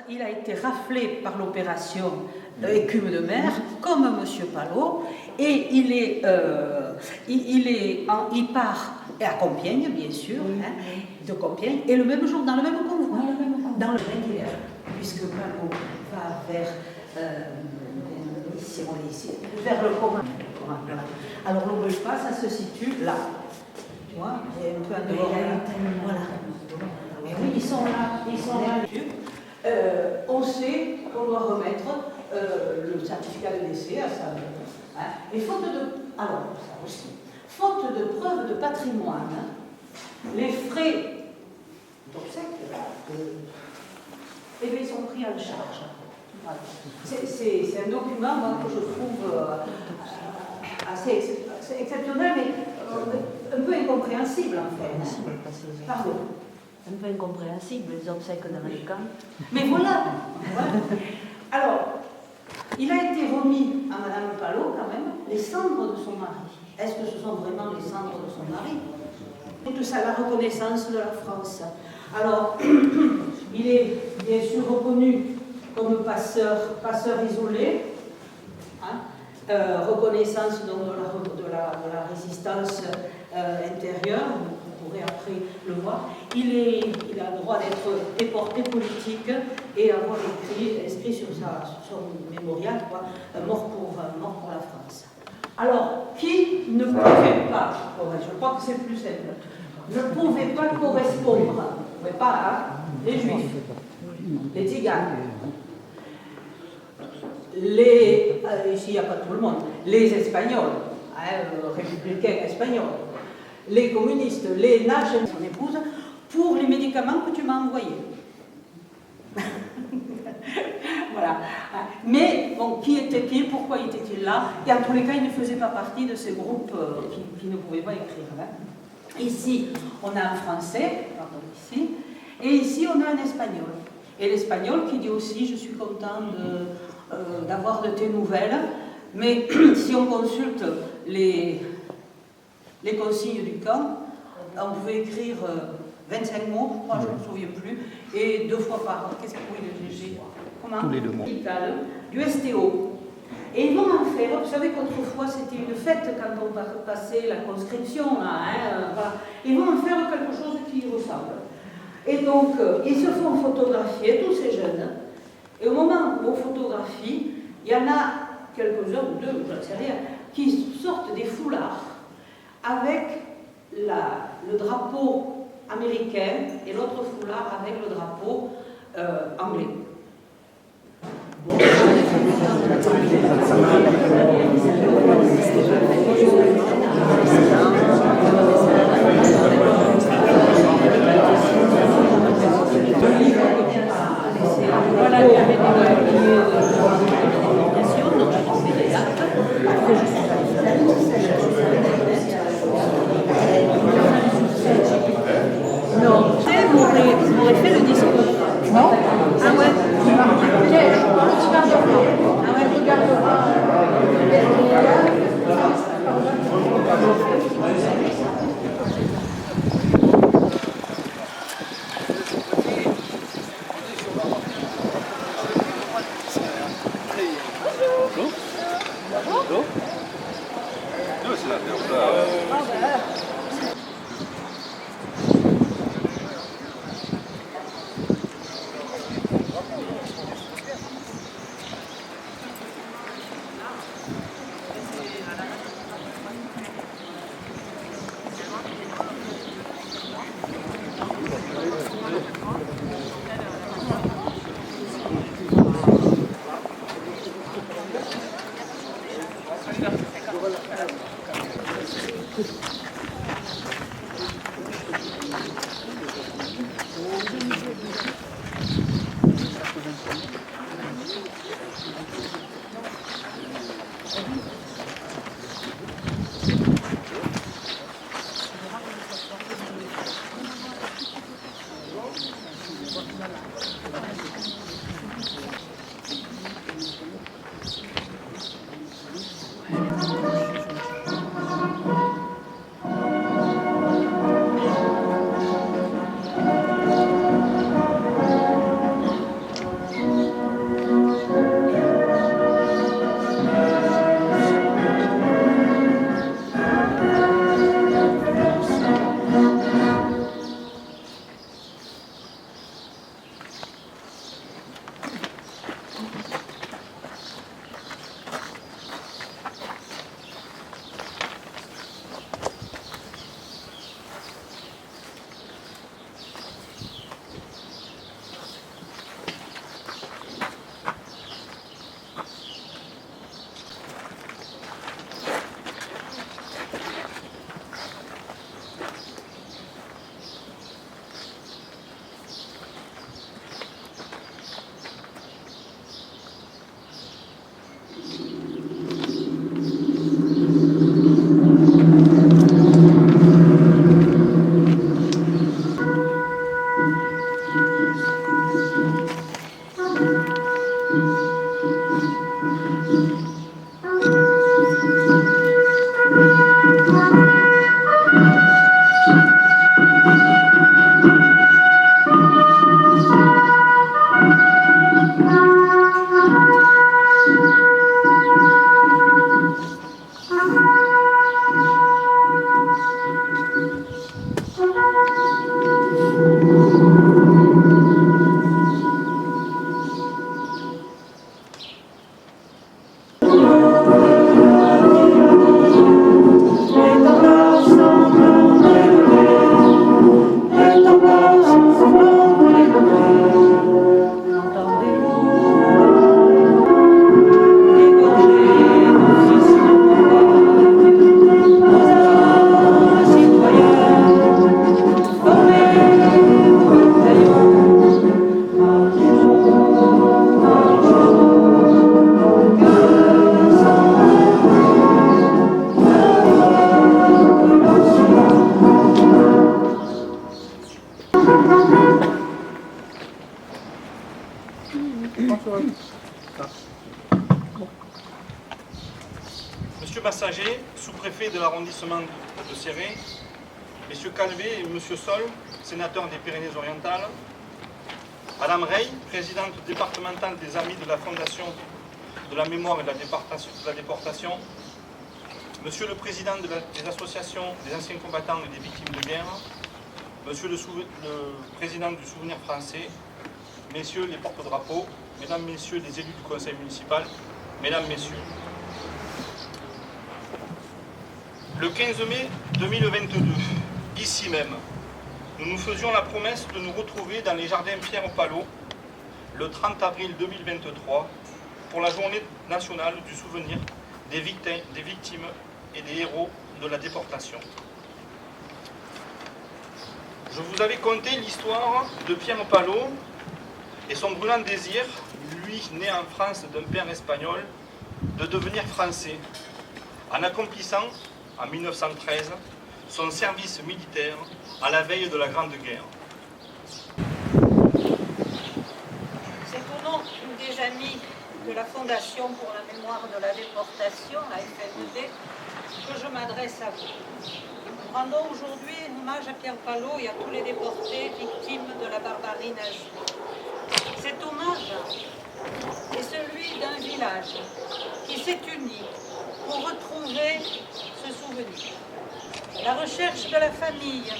Il a été raflé par l'opération écume de mer, comme M. Palot, et il part à Compiègne, bien sûr, de Compiègne, et le même jour, dans le même convoi, dans le Ringuière, puisque Palot va vers vers le Coran. Alors n'oublie pas, ça se situe là. Tu vois, il y a un peu un dehors. Voilà. Mais oui, ils sont là. On sait qu'on doit remettre le certificat de décès à sa et faute de preuve de patrimoine, les frais d'obsèques ils sont pris en charge. Voilà. C'est un document moi, que je trouve assez exceptionnel, mais un peu incompréhensible en fait. Pardon. Un peu incompréhensible, les obsèques dans les camps. Mais voilà. Alors, il a été remis à Madame Palot, quand même, les cendres de son mari. Est-ce que ce sont vraiment les cendres de son mari? Tout ça, la reconnaissance de la France. Alors, il est bien sûr reconnu comme passeur isolé, reconnaissance donc, de la résistance intérieure. Vous pourrez après le voir. Il a le droit d'être déporté politique et avoir inscrit sur son mémorial mort pour la France. Alors, qui ne pouvait pas, je crois que c'est plus simple, ne pouvait pas correspondre, les Juifs, les Tziganes, ici il n'y a pas tout le monde, les Espagnols, républicains espagnols, les communistes, les nazis, son épouse, pour les médicaments que tu m'as envoyés. Voilà. Mais, bon, qui était-il? Pourquoi était-il là? Et en tous les cas, il ne faisait pas partie de ces groupes qui ne pouvaient pas écrire. Ici, on a un Français, ici, et ici, on a un Espagnol. Et l'Espagnol qui dit aussi, je suis content d'avoir de tes nouvelles, mais si on consulte les consignes du camp, on pouvait écrire 25 mots, je crois, je ne me souviens plus, et 2 fois par... Qu'est-ce que le GG? Comment? Tous les 2 mots. Du STO. Et ils vont en faire, vous savez qu'autrefois c'était une fête quand on passait la conscription, là, voilà. Ils vont en faire quelque chose qui y ressemble. Et donc, ils se font photographier, tous ces jeunes, et au moment où on photographie, il y en a quelques-uns, ou 2, je ne sais rien, qui sortent des foulards avec le drapeau américain et l'autre foulard avec le drapeau anglais. Monsieur Massager, sous-préfet de l'arrondissement de Céret, Messieurs Calvé et Monsieur Sol, sénateur des Pyrénées-Orientales, Madame Rey, présidente départementale des Amis de la Fondation de la Mémoire et de la Déportation, Monsieur le Président des associations des anciens combattants et des victimes de guerre, Monsieur le Président du Souvenir français, Messieurs les porte-drapeaux, Mesdames, Messieurs les élus du Conseil municipal, Mesdames, Messieurs. Le 15 mai 2022, ici même, nous nous faisions la promesse de nous retrouver dans les jardins Pierre-Palot le 30 avril 2023 pour la journée nationale du souvenir des victimes et des héros de la déportation. Je vous avais conté l'histoire de Pierre-Palot et son brûlant désir, lui né en France d'un père espagnol, de devenir français, en accomplissant, en 1913, son service militaire à la veille de la Grande Guerre. C'est au nom des amis de la Fondation pour la mémoire de la déportation, la FMD, que je m'adresse à vous. Nous rendons aujourd'hui hommage à Pierre-Palot et à tous les déportés victimes de la barbarie nazie. Cet hommage est celui d'un village qui s'est uni pour retrouver ce souvenir. La recherche de la famille,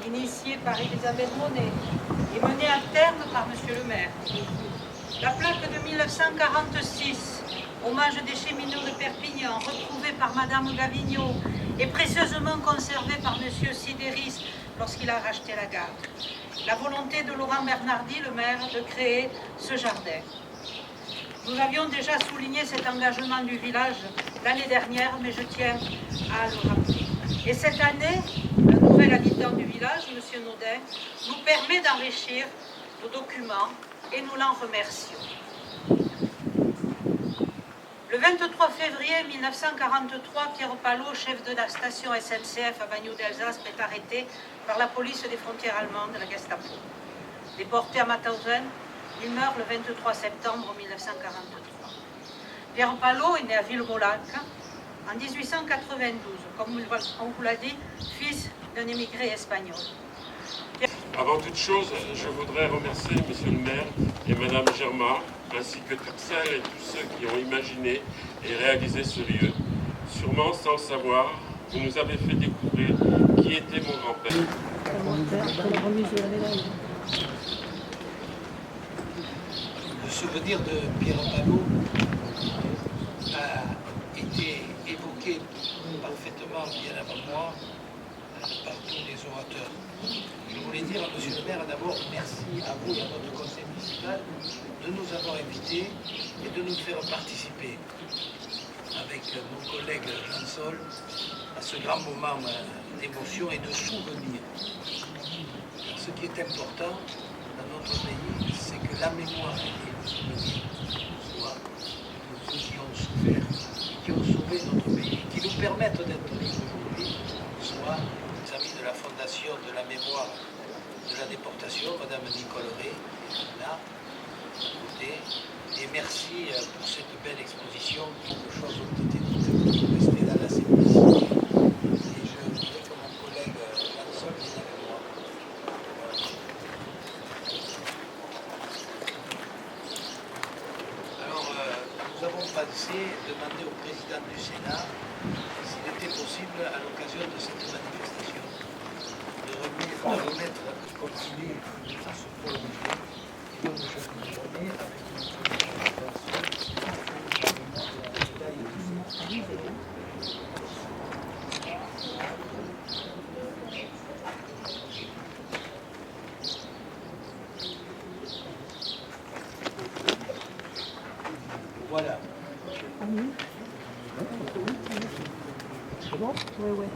initiée par Elisabeth Monet, est menée à terme par Monsieur le maire. La plaque de 1946, hommage des cheminots de Perpignan, retrouvée par Madame Gavignon, est précieusement conservée par Monsieur Sidéris lorsqu'il a racheté la gare. La volonté de Laurent Bernardi, le maire, de créer ce jardin. Nous avions déjà souligné cet engagement du village l'année dernière, mais je tiens à le rappeler. Et cette année, le nouvel habitant du village, M. Naudin, nous permet d'enrichir nos documents et nous l'en remercions. Le 23 février 1943, Pierre-Palot, chef de la station SNCF à Bagnoud d'Alsace, est arrêté par la police des frontières allemandes, la Gestapo. Déporté à Mauthausen, il meurt le 23 septembre 1943. Pierre-Palot est né à Villemolac en 1892, comme on vous l'a dit, fils d'un émigré espagnol. Avant toute chose, je voudrais remercier Monsieur le maire et Madame Germain, ainsi que toutes celles et tous ceux qui ont imaginé et réalisé ce lieu. Sûrement sans le savoir, vous nous avez fait découvrir qui était mon grand-père. Le souvenir de Pierre-Palot a été évoqué parfaitement bien avant moi par tous les orateurs. Je voulais dire à Monsieur le maire d'abord merci à vous et à notre conseil municipal de nous avoir invités et de nous faire participer avec mon collègue Jean Sol à ce grand moment d'émotion et de souvenir. Ce qui est important dans notre pays, c'est que la mémoire et le souvenir soient ceux qui ont souffert, qui ont sauvé notre pays, qui nous permettent d'être libres aujourd'hui, soit les amis de la Fondation de la mémoire de la déportation, Madame Nicole Rey, là, à côté. Et merci pour cette belle exposition. Beaucoup de choses ont été dites, restez dans la simplicité. Et je voudrais que mon collègue Lanson vienne avec moi. Alors, nous avons pensé demander au président du Sénat s'il était possible, à l'occasion de cette manifestation, de remettre continuer à se prolonger et donc de chaque journée avec voilà. C'est bon? Oui, oui.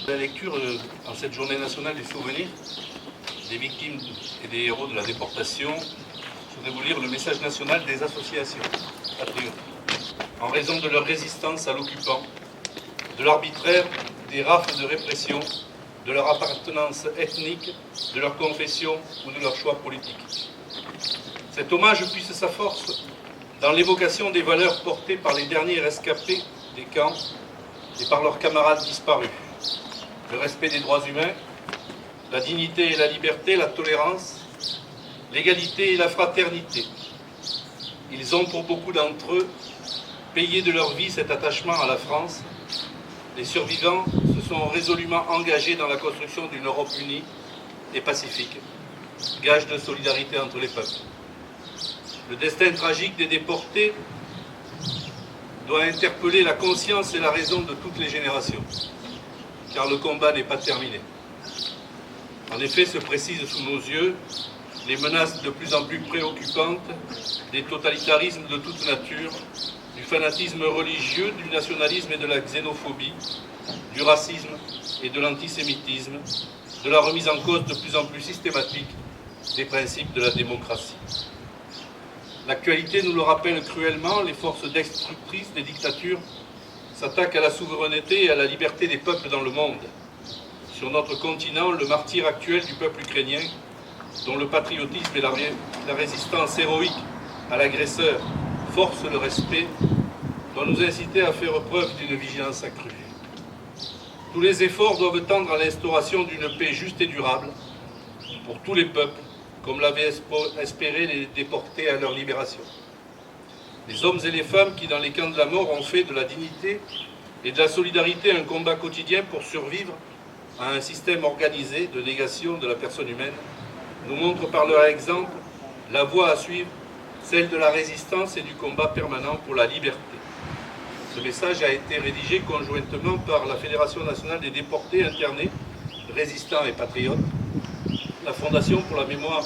La lecture en cette journée nationale du souvenir des victimes et des héros de la déportation, je voudrais vous lire le message national des associations patriotes. En raison de leur résistance à l'occupant, de l'arbitraire des rafles de répression, de leur appartenance ethnique, de leur confession ou de leur choix politique. Cet hommage puise sa force dans l'évocation des valeurs portées par les derniers rescapés des camps et par leurs camarades disparus. Le respect des droits humains, la dignité et la liberté, la tolérance, l'égalité et la fraternité. Ils ont pour beaucoup d'entre eux payé de leur vie cet attachement à la France. Les survivants se sont résolument engagés dans la construction d'une Europe unie et pacifique, gage de solidarité entre les peuples. Le destin tragique des déportés doit interpeller la conscience et la raison de toutes les générations, car le combat n'est pas terminé. En effet, se précisent sous nos yeux les menaces de plus en plus préoccupantes des totalitarismes de toute nature, du fanatisme religieux, du nationalisme et de la xénophobie, du racisme et de l'antisémitisme, de la remise en cause de plus en plus systématique des principes de la démocratie. L'actualité nous le rappelle cruellement, les forces destructrices des dictatures s'attaquent à la souveraineté et à la liberté des peuples dans le monde. Sur notre continent, le martyre actuel du peuple ukrainien, dont le patriotisme et la résistance héroïque à l'agresseur forcent le respect, doit nous inciter à faire preuve d'une vigilance accrue. Tous les efforts doivent tendre à l'instauration d'une paix juste et durable pour tous les peuples, comme l'avaient espéré les déportés à leur libération. Les hommes et les femmes qui, dans les camps de la mort, ont fait de la dignité et de la solidarité un combat quotidien pour survivre à un système organisé de négation de la personne humaine, nous montrent par leur exemple la voie à suivre, celle de la résistance et du combat permanent pour la liberté. Ce message a été rédigé conjointement par la Fédération nationale des déportés internés, résistants et patriotes, la Fondation pour la mémoire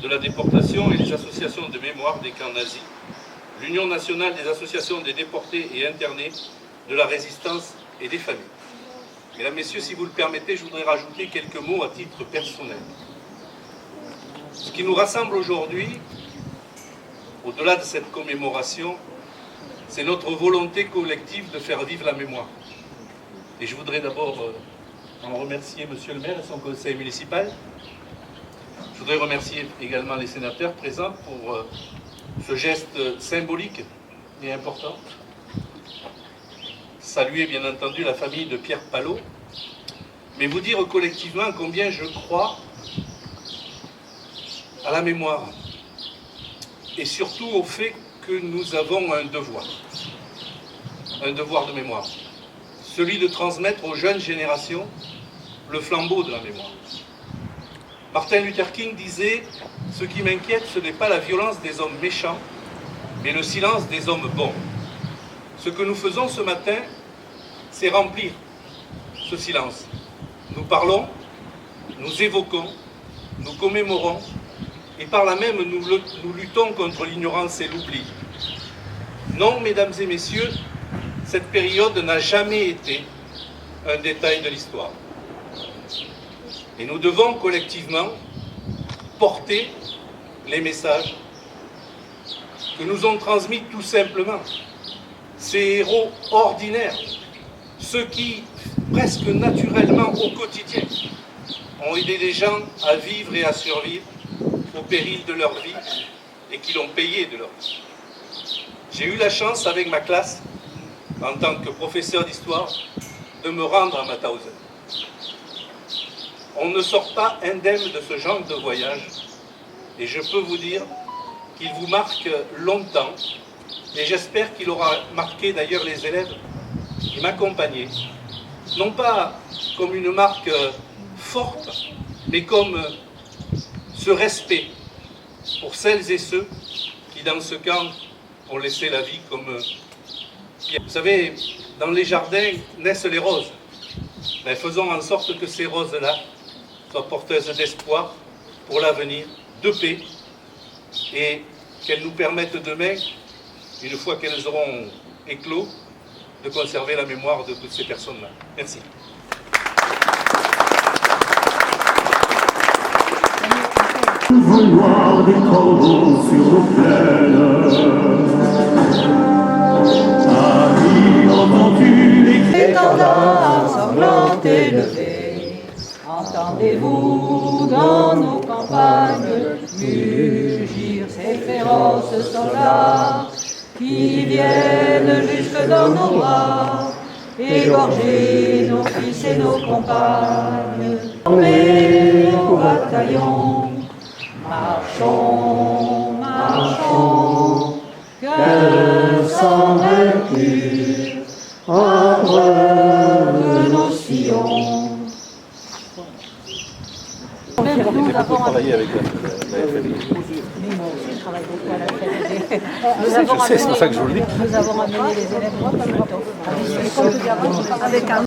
de la déportation et les associations de mémoire des camps nazis, l'Union nationale des associations des déportés et internés, de la résistance et des familles. Mesdames, Messieurs, si vous le permettez, je voudrais rajouter quelques mots à titre personnel. Ce qui nous rassemble aujourd'hui, au-delà de cette commémoration, c'est notre volonté collective de faire vivre la mémoire. Et je voudrais d'abord en remercier Monsieur le maire et son conseil municipal. Je voudrais remercier également les sénateurs présents pour ce geste symbolique et important. Saluer bien entendu la famille de Pierre Palot, mais vous dire collectivement combien je crois à la mémoire et surtout au fait que nous avons un devoir de mémoire, celui de transmettre aux jeunes générations le flambeau de la mémoire. Martin Luther King disait « Ce qui m'inquiète, ce n'est pas la violence des hommes méchants, mais le silence des hommes bons. » Ce que nous faisons ce matin, c'est remplir ce silence. Nous parlons, nous évoquons, nous commémorons, et par là même nous luttons contre l'ignorance et l'oubli. Non, mesdames et messieurs, cette période n'a jamais été un détail de l'histoire. Et nous devons collectivement porter les messages que nous ont transmis tout simplement ces héros ordinaires, ceux qui presque naturellement au quotidien, ont aidé des gens à vivre et à survivre au péril de leur vie et qui l'ont payé de leur vie. J'ai eu la chance avec ma classe, en tant que professeur d'histoire, de me rendre à Mauthausen. On ne sort pas indemne de ce genre de voyage et je peux vous dire qu'il vous marque longtemps et j'espère qu'il aura marqué d'ailleurs les élèves qui m'accompagnaient, non pas comme une marque forte, mais comme ce respect pour celles et ceux qui dans ce camp ont laissé la vie comme pierre. Vous savez, dans les jardins naissent les roses. Mais faisons en sorte que ces roses-là soient porteuses d'espoir pour l'avenir, de paix, et qu'elles nous permettent demain, une fois qu'elles auront éclos, de conserver la mémoire de toutes ces personnes-là. Merci. Vouloir des corbeaux sur nos plaines. Paris, entends-tu les cris Étendards sanglants élevés, entendez-vous dans nos campagnes mugir ces féroces soldats qui viennent jusque dans nos bras, égorger nos fils et nos compagnes. Mais au bataillon, marchons, marchons, que sans vaincu entre nos sillons. Nous avons travaillé avec la FND. Mais moi aussi, je travaille beaucoup à la FND. Je sais, c'est pour ça que je vous le dis. Nous avons amené les élèves avec un...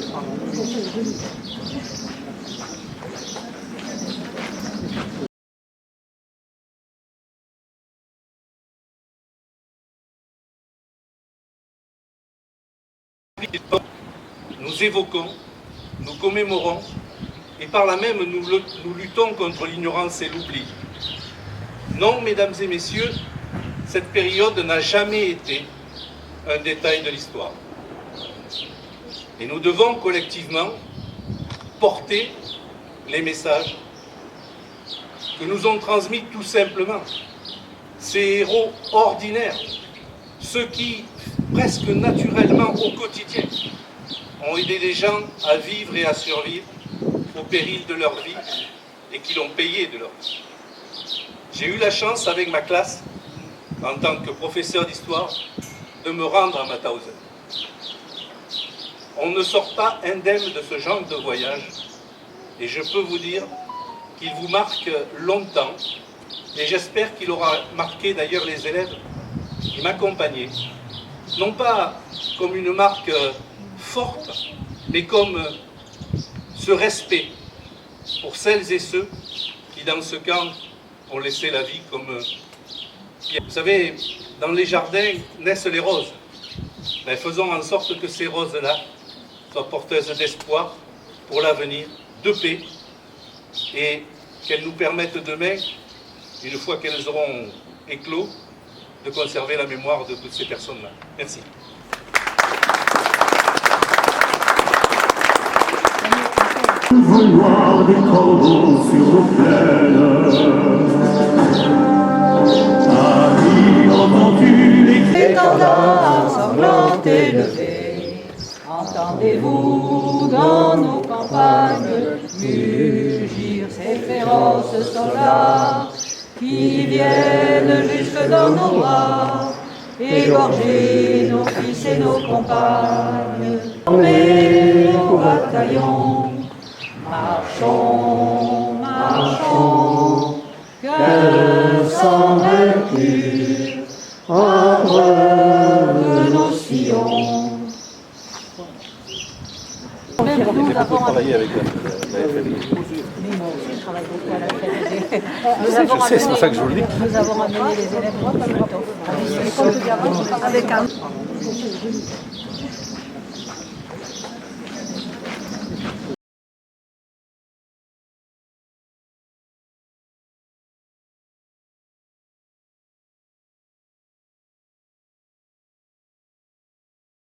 Nous évoquons, nous commémorons, et par là même nous luttons contre l'ignorance et l'oubli. Non, mesdames et messieurs, cette période n'a jamais été un détail de l'histoire. Et nous devons collectivement porter les messages que nous ont transmis tout simplement ces héros ordinaires, ceux qui, presque naturellement au quotidien, ont aidé des gens à vivre et à survivre au péril de leur vie et qui l'ont payé de leur vie. J'ai eu la chance avec ma classe, en tant que professeur d'histoire, de me rendre à Mauthausen. On ne sort pas indemne de ce genre de voyage et je peux vous dire qu'il vous marque longtemps et j'espère qu'il aura marqué d'ailleurs les élèves qui m'accompagnaient, non pas comme une marque forte, mais comme ce respect pour celles et ceux qui dans ce camp ont laissé la vie comme pierre. Vous savez, dans les jardins naissent les roses. Mais faisons en sorte que ces roses-là soient porteuses d'espoir pour l'avenir, de paix, et qu'elles nous permettent demain, une fois qu'elles auront éclos, de conserver la mémoire de toutes ces personnes-là. Merci. Vouloir des corbeaux sur nos plaines. Paris, entends-tu les cris Étendards sanglants élevés, entendez-vous dans nos campagnes mugir ces féroces soldats qui viennent jusque dans nos bras, égorger nos fils et nos compagnes. Mais au bataillon, marchons, marchons, que sans vaincu entre nos sillons. Nous avons travaillé avec la FND. Mais moi aussi, je travaille beaucoup à la FND. Je sais, c'est pour ça que je vous le dis. Nous avons amené les élèves avec un...